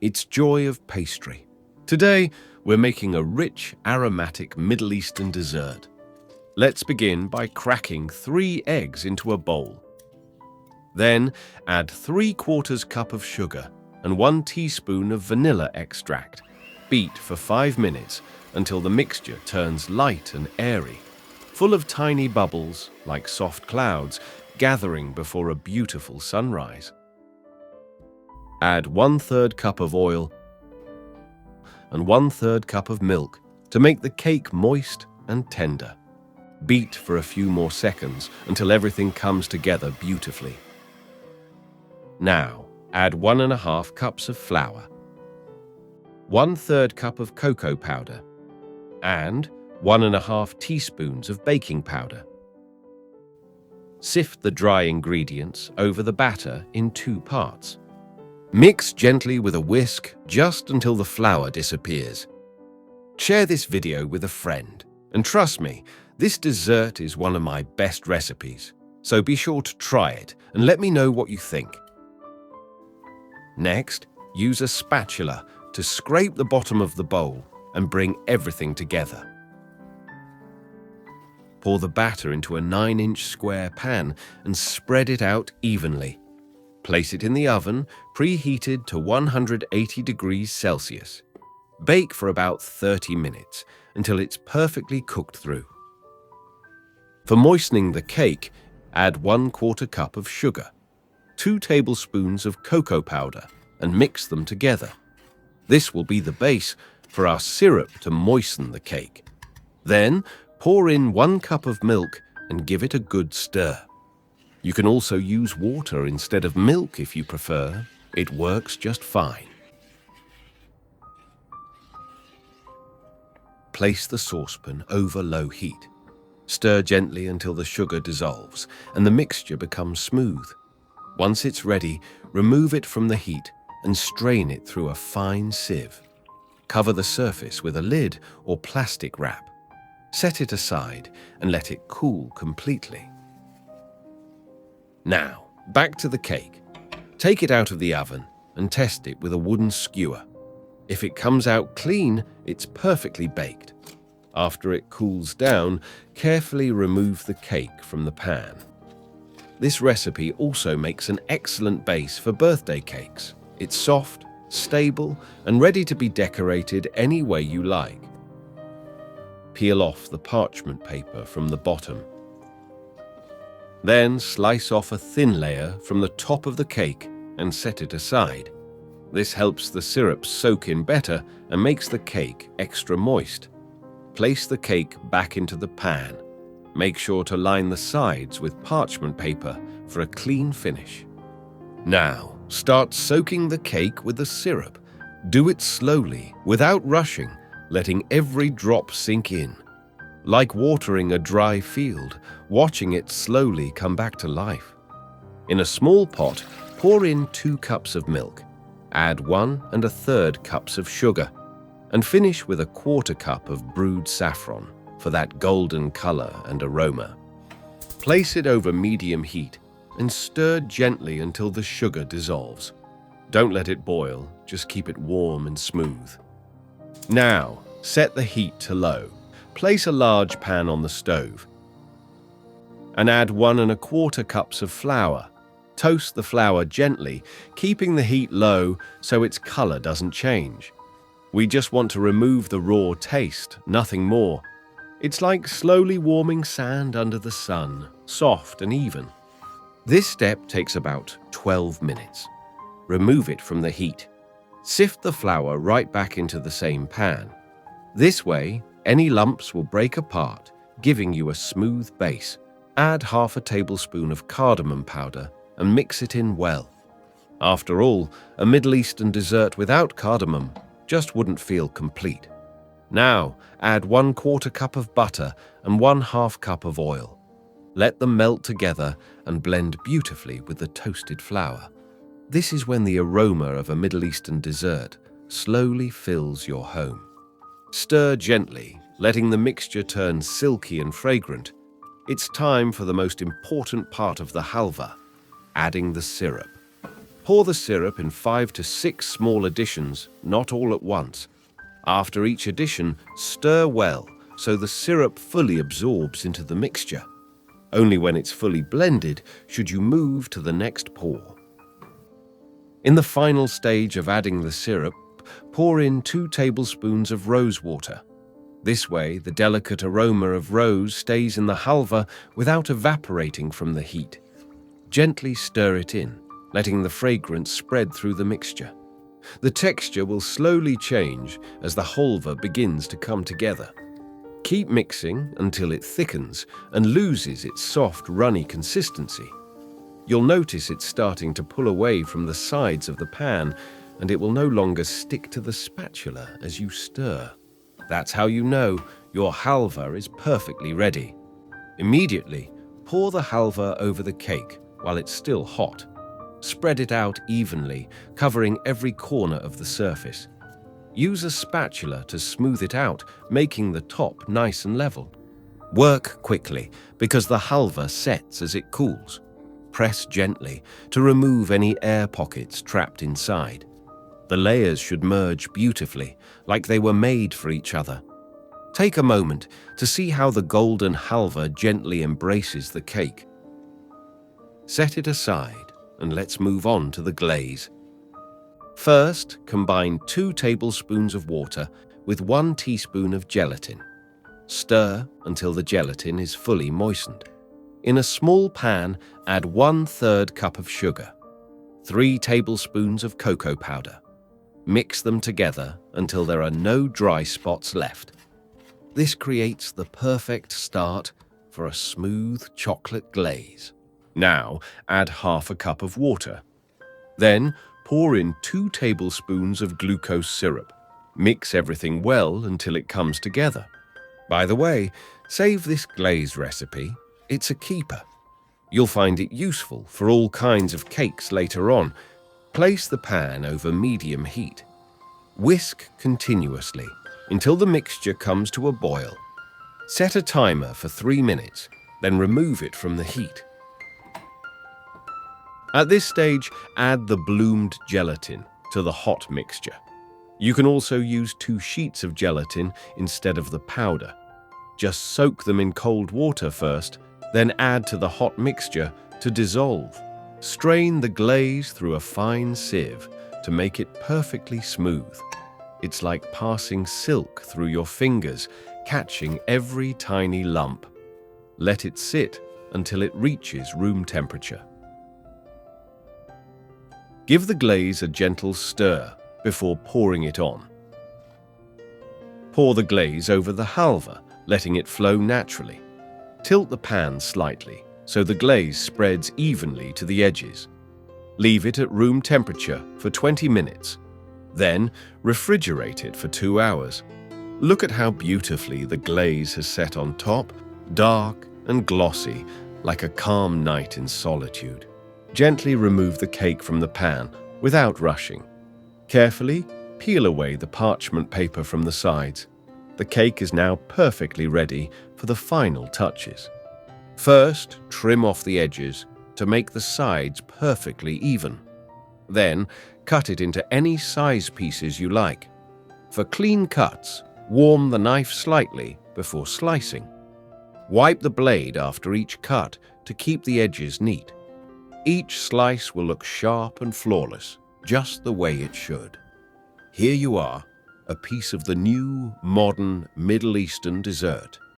It's joy of pastry. Today, we're making a rich, aromatic Middle Eastern dessert. Let's begin by cracking 3 eggs into a bowl. Then, add 3/4 cup of sugar and 1 teaspoon of vanilla extract. Beat for 5 minutes until the mixture turns light and airy, full of tiny bubbles like soft clouds gathering before a beautiful sunrise. Add 1/3 cup of oil and 1/3 cup of milk to make the cake moist and tender. Beat for a few more seconds until everything comes together beautifully. Now, add 1½ cups of flour, 1/3 cup of cocoa powder, and 1½ teaspoons of baking powder. Sift the dry ingredients over the batter in 2 parts. Mix gently with a whisk just until the flour disappears. Share this video with a friend, and trust me, this dessert is one of my best recipes, so be sure to try it and let me know what you think. Next, use a spatula to scrape the bottom of the bowl and bring everything together. Pour the batter into a 9-inch square pan and spread it out evenly. Place it in the oven, preheated to 180 degrees Celsius. Bake for about 30 minutes until it's perfectly cooked through. For moistening the cake, add 1/4 cup of sugar, 2 tablespoons of cocoa powder, and mix them together. This will be the base for our syrup to moisten the cake. Then, pour in 1 cup of milk and give it a good stir. You can also use water instead of milk if you prefer. It works just fine. Place the saucepan over low heat. Stir gently until the sugar dissolves and the mixture becomes smooth. Once it's ready, remove it from the heat and strain it through a fine sieve. Cover the surface with a lid or plastic wrap. Set it aside and let it cool completely. Now, back to the cake. Take it out of the oven and test it with a wooden skewer. If it comes out clean, it's perfectly baked. After it cools down, carefully remove the cake from the pan. This recipe also makes an excellent base for birthday cakes. It's soft, stable, and ready to be decorated any way you like. Peel off the parchment paper from the bottom. Then slice off a thin layer from the top of the cake and set it aside. This helps the syrup soak in better and makes the cake extra moist. Place the cake back into the pan. Make sure to line the sides with parchment paper for a clean finish. Now, start soaking the cake with the syrup. Do it slowly, without rushing, letting every drop sink in. Like watering a dry field, watching it slowly come back to life. In a small pot, pour in 2 cups of milk. Add 1 1/3 cups of sugar, and finish with a 1/4 cup of brewed saffron for that golden color and aroma. Place it over medium heat and stir gently until the sugar dissolves. Don't let it boil, just keep it warm and smooth. Now, set the heat to low. Place a large pan on the stove and add 1 1/4 cups of flour. Toast the flour gently, keeping the heat low so its color doesn't change. We just want to remove the raw taste, nothing more. It's like slowly warming sand under the sun, soft and even. This step takes about 12 minutes. Remove it from the heat. Sift the flour right back into the same pan. This way, any lumps will break apart, giving you a smooth base. Add 1/2 tablespoon of cardamom powder and mix it in well. After all, a Middle Eastern dessert without cardamom just wouldn't feel complete. Now, add 1/4 cup of butter and 1/2 cup of oil. Let them melt together and blend beautifully with the toasted flour. This is when the aroma of a Middle Eastern dessert slowly fills your home. Stir gently, letting the mixture turn silky and fragrant. It's time for the most important part of the halva, adding the syrup. Pour the syrup in 5 to 6 small additions, not all at once. After each addition, stir well so the syrup fully absorbs into the mixture. Only when it's fully blended should you move to the next pour. In the final stage of adding the syrup, pour in 2 tablespoons of rose water. This way, the delicate aroma of rose stays in the halva without evaporating from the heat. Gently stir it in, letting the fragrance spread through the mixture. The texture will slowly change as the halva begins to come together. Keep mixing until it thickens and loses its soft, runny consistency. You'll notice it's starting to pull away from the sides of the pan, and it will no longer stick to the spatula as you stir. That's how you know your halva is perfectly ready. Immediately, pour the halva over the cake while it's still hot. Spread it out evenly, covering every corner of the surface. Use a spatula to smooth it out, making the top nice and level. Work quickly because the halva sets as it cools. Press gently to remove any air pockets trapped inside. The layers should merge beautifully, like they were made for each other. Take a moment to see how the golden halva gently embraces the cake. Set it aside and let's move on to the glaze. First, combine 2 tablespoons of water with 1 teaspoon of gelatin. Stir until the gelatin is fully moistened. In a small pan, add 1/3 cup of sugar, 3 tablespoons of cocoa powder. Mix them together until there are no dry spots left. This creates the perfect start for a smooth chocolate glaze. Now, add 1/2 cup of water. Then, pour in 2 tablespoons of glucose syrup. Mix everything well until it comes together. By the way, save this glaze recipe. It's a keeper. You'll find it useful for all kinds of cakes later on. Place the pan over medium heat. Whisk continuously until the mixture comes to a boil. Set a timer for 3 minutes, then remove it from the heat. At this stage, add the bloomed gelatin to the hot mixture. You can also use 2 sheets of gelatin instead of the powder. Just soak them in cold water first, then add to the hot mixture to dissolve. Strain the glaze through a fine sieve to make it perfectly smooth. It's like passing silk through your fingers, catching every tiny lump. Let it sit until it reaches room temperature. Give the glaze a gentle stir before pouring it on. Pour the glaze over the halva, letting it flow naturally. Tilt the pan slightly so the glaze spreads evenly to the edges. Leave it at room temperature for 20 minutes. Then refrigerate it for 2 hours. Look at how beautifully the glaze has set on top, dark and glossy, like a calm night in solitude. Gently remove the cake from the pan without rushing. Carefully peel away the parchment paper from the sides. The cake is now perfectly ready for the final touches. First, trim off the edges to make the sides perfectly even. Then, cut it into any size pieces you like. For clean cuts, warm the knife slightly before slicing. Wipe the blade after each cut to keep the edges neat. Each slice will look sharp and flawless, just the way it should. Here you are, a piece of the new, modern Middle Eastern dessert.